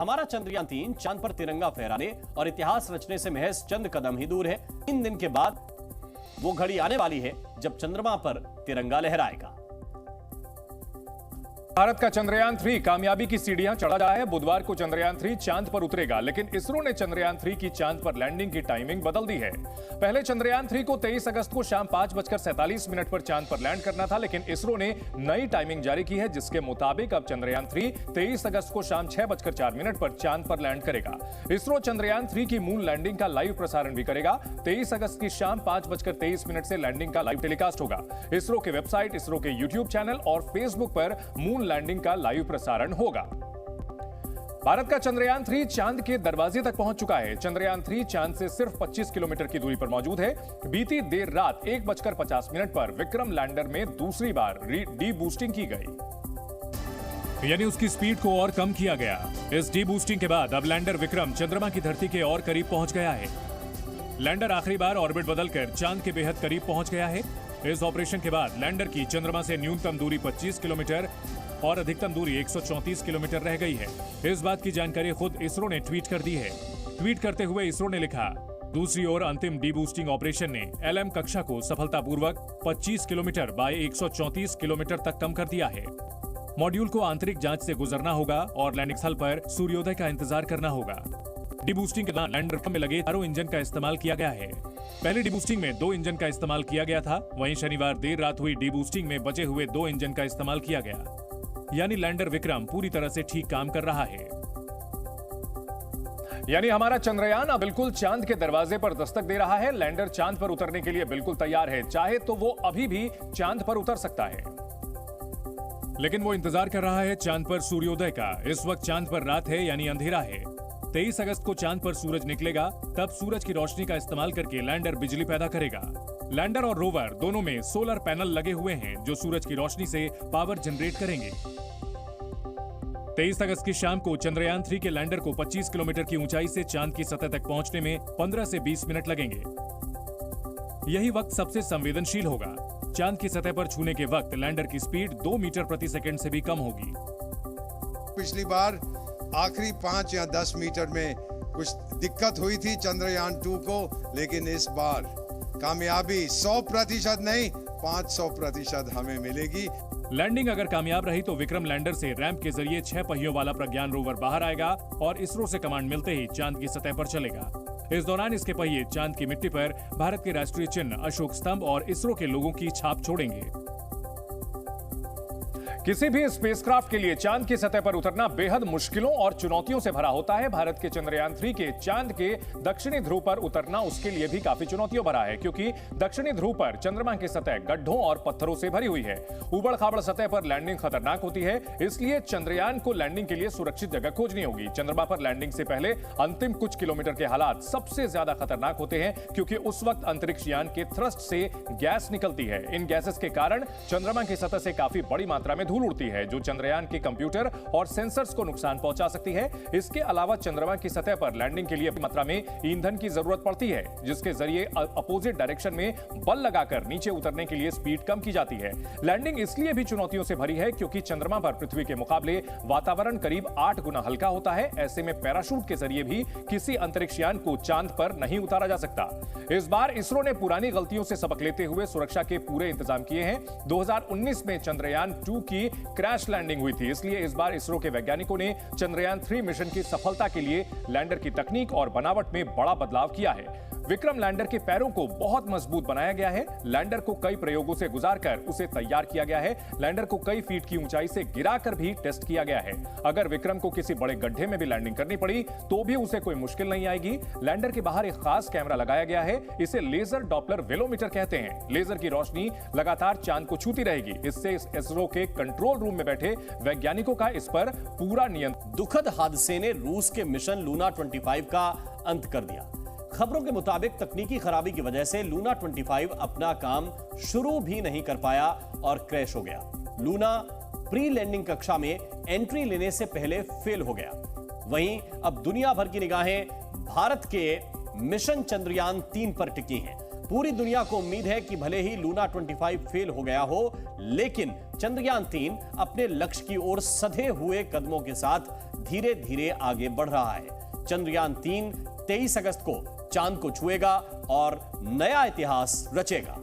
हमारा चंद्रयान-3 चांद पर तिरंगा फहराने और इतिहास रचने से महज चंद कदम ही दूर है। 3 दिन के बाद वो घड़ी आने वाली है जब चंद्रमा पर तिरंगा लहराएगा। भारत का चंद्रयान-3 कामयाबी की सीढ़ियां चढ़ा रहा है। बुधवार को चंद्रयान-3 चांद पर उतरेगा, लेकिन इसरो ने चंद्रयान-3 की चांद पर लैंडिंग की टाइमिंग बदल दी है। पहले चंद्रयान-3 को 23 अगस्त को शाम 5:47 पर चांद पर लैंड करना था, लेकिन इसरो ने नई टाइमिंग जारी की है, जिसके मुताबिक अब चंद्रयान-3 23 अगस्त को शाम 6:04 पर चांद पर लैंड करेगा। इसरो चंद्रयान-3 की मून लैंडिंग का लाइव प्रसारण भी करेगा। 23 अगस्त की शाम 5:23 से लैंडिंग का लाइव टेलीकास्ट होगा। इसरो के वेबसाइट, इसरो के यूट्यूब चैनल और फेसबुक पर मून लैंडिंग का लाइव प्रसारण होगा। भारत का चंद्रयान-3 चांद के दरवाजे तक पहुंच चुका है। चंद्रयान-3 चांद से सिर्फ 25 किलोमीटर की दूरी पर मौजूद है। बीती देर रात 1:50 पर विक्रम लैंडर में दूसरी बार डी बूस्टिंग की गई, यानी उसकी स्पीड को और कम किया गया। इस डी बूस्टिंग के बाद अब लैंडर विक्रम चंद्रमा की धरती के और करीब पहुंच गया है। लैंडर आखिरी बार ऑर्बिट बदलकर चांद के बेहद करीब पहुंच गया है। इस ऑपरेशन के बाद लैंडर की चंद्रमा से न्यूनतम दूरी 25 किलोमीटर और अधिकतम दूरी 134 किलोमीटर रह गई है। इस बात की जानकारी खुद इसरो ने ट्वीट कर दी है। ट्वीट करते हुए इसरो ने लिखा, दूसरी ओर अंतिम डी बूस्टिंग ऑपरेशन ने LM कक्षा को सफलतापूर्वक 25 किलोमीटर बाय 134 किलोमीटर तक कम कर दिया है। मॉड्यूल को आंतरिक जांच से गुजरना होगा और लैंडिंग स्थल पर सूर्योदय का इंतजार करना होगा। डी बूस्टिंग के दौरान लैंडर में लगे चारों इंजन का इस्तेमाल किया गया है। पहले डी बूस्टिंग में 2 इंजन का इस्तेमाल किया गया था, वहीं शनिवार देर रात हुई डी बूस्टिंग में बचे हुए 2 इंजन का इस्तेमाल किया गया, यानी लैंडर विक्रम पूरी तरह से ठीक काम कर रहा है। यानी हमारा चंद्रयान अब बिल्कुल चांद के दरवाजे पर दस्तक दे रहा है। लैंडर चांद पर उतरने के लिए बिल्कुल तैयार है। चाहे तो वो अभी भी चांद पर उतर सकता है, लेकिन वो इंतजार कर रहा है चांद पर सूर्योदय का। इस वक्त चांद पर रात है, यानी अंधेरा है। 23 अगस्त को चांद पर सूरज निकलेगा, तब सूरज की रोशनी का इस्तेमाल करके लैंडर बिजली पैदा करेगा। लैंडर और रोवर दोनों में सोलर पैनल लगे हुए हैं, जो सूरज की रोशनी से पावर जनरेट करेंगे। 23 अगस्त की शाम को चंद्रयान-3 के लैंडर को 25 किलोमीटर की ऊंचाई से चांद की सतह तक पहुंचने में 15 से 20 मिनट लगेंगे। यही वक्त सबसे संवेदनशील होगा। चांद की सतह पर छूने के वक्त लैंडर की स्पीड 2 मीटर प्रति सेकंड से भी कम होगी। पिछली बार आखिरी 5 या 10 मीटर में कुछ दिक्कत हुई थी चंद्रयान-2 को, लेकिन इस बार कामयाबी 100% नहीं 500% हमें मिलेगी। लैंडिंग अगर कामयाब रही तो विक्रम लैंडर से रैंप के जरिए 6 पहियों वाला प्रज्ञान रोवर बाहर आएगा और इसरो से कमांड मिलते ही चांद की सतह पर चलेगा। इस दौरान इसके पहिए चांद की मिट्टी पर भारत के राष्ट्रीय चिन्ह, अशोक स्तंभ और इसरो के लोगों की छाप छोड़ेंगे। किसी भी स्पेसक्राफ्ट के लिए चांद की सतह पर उतरना बेहद मुश्किलों और चुनौतियों से भरा होता है। भारत के चंद्रयान-3 के चांद के दक्षिणी ध्रुव पर उतरना उसके लिए भी काफी चुनौतियों भरा है, क्योंकि दक्षिणी ध्रुव पर चंद्रमा की सतह गड्ढों और पत्थरों से भरी हुई है। उबड़-खाबड़ सतह पर लैंडिंग खतरनाक होती है, इसलिए चंद्रयान को लैंडिंग के लिए सुरक्षित जगह खोजनी होगी। चंद्रमा पर लैंडिंग से पहले अंतिम कुछ किलोमीटर के हालात सबसे ज्यादा खतरनाक होते हैं, क्योंकि उस वक्त अंतरिक्ष यान के थ्रस्ट से गैस निकलती है। इन गैसेस के कारण चंद्रमा की सतह से काफी बड़ी मात्रा में धूल उड़ती है, जो चंद्रयान के कंप्यूटर और सेंसर्स को नुकसान पहुंचा सकती है। इसके अलावा चंद्रमा की सतह पर लैंडिंग के लिए मात्रा में ईंधन की जरूरत पड़ती है, जिसके जरिए अपोजिट डायरेक्शन में बल लगाकर नीचे उतरने के लिए स्पीड कम की जाती है। लैंडिंग इसलिए भी चुनौतियों से भरी है, क्योंकि चंद्रमा पर पृथ्वी के मुकाबले वातावरण करीब 8 गुना हल्का होता है। ऐसे में पैराशूट के जरिए भी किसी अंतरिक्ष यान को चांद पर नहीं उतारा जा सकता। इस बार इसरो ने पुरानी गलतियों से सबक लेते हुए सुरक्षा के पूरे इंतजाम किए हैं। 2019 में चंद्रयान-2 की क्रैश लैंडिंग हुई थी, इसलिए इस बार इसरो के वैज्ञानिकों ने चंद्रयान-3 मिशन की सफलता के लिए लैंडर की तकनीक और बनावट में बड़ा बदलाव किया है। विक्रम लैंडर के पैरों को बहुत मजबूत बनाया गया है। लैंडर को कई प्रयोगों से गुजारकर उसे तैयार किया गया है। लैंडर को कई फीट की ऊंचाई से गिराकर भी टेस्ट किया गया है। अगर विक्रम को किसी बड़े गड्ढे में भी लैंडिंग करनी पड़ी तो भी उसे कोई मुश्किल नहीं आएगी। लैंडर के बाहर एक खास कैमरा लगाया गया है, इसे लेजर डॉपलर वेलोमीटर कहते हैं। लेजर की रोशनी लगातार चांद को छूती रहेगी। इससे इसरो के कंट्रोल रूम में बैठे वैज्ञानिकों का इस पर पूरा नियंत्रण। दुखद हादसे ने रूस के मिशन लूना 25 का अंत कर दिया। खबरों के मुताबिक तकनीकी खराबी की वजह से लूना 25 अपना काम शुरू भी नहीं कर पाया और क्रैश हो गया। लूना प्री लैंडिंग कक्षा में एंट्री लेने से पहले फेल हो गया। वहीं अब दुनिया भर की निगाहें भारत के मिशन चंद्रयान-3 पर टिकी हैं। पूरी दुनिया को उम्मीद है कि भले ही लूना 25 फेल हो गया हो, लेकिन चंद्रयान-3 अपने लक्ष्य की ओर सधे हुए कदमों के साथ धीरे धीरे आगे बढ़ रहा है। चंद्रयान 3 23 अगस्त को चांद को छुएगा और नया इतिहास रचेगा।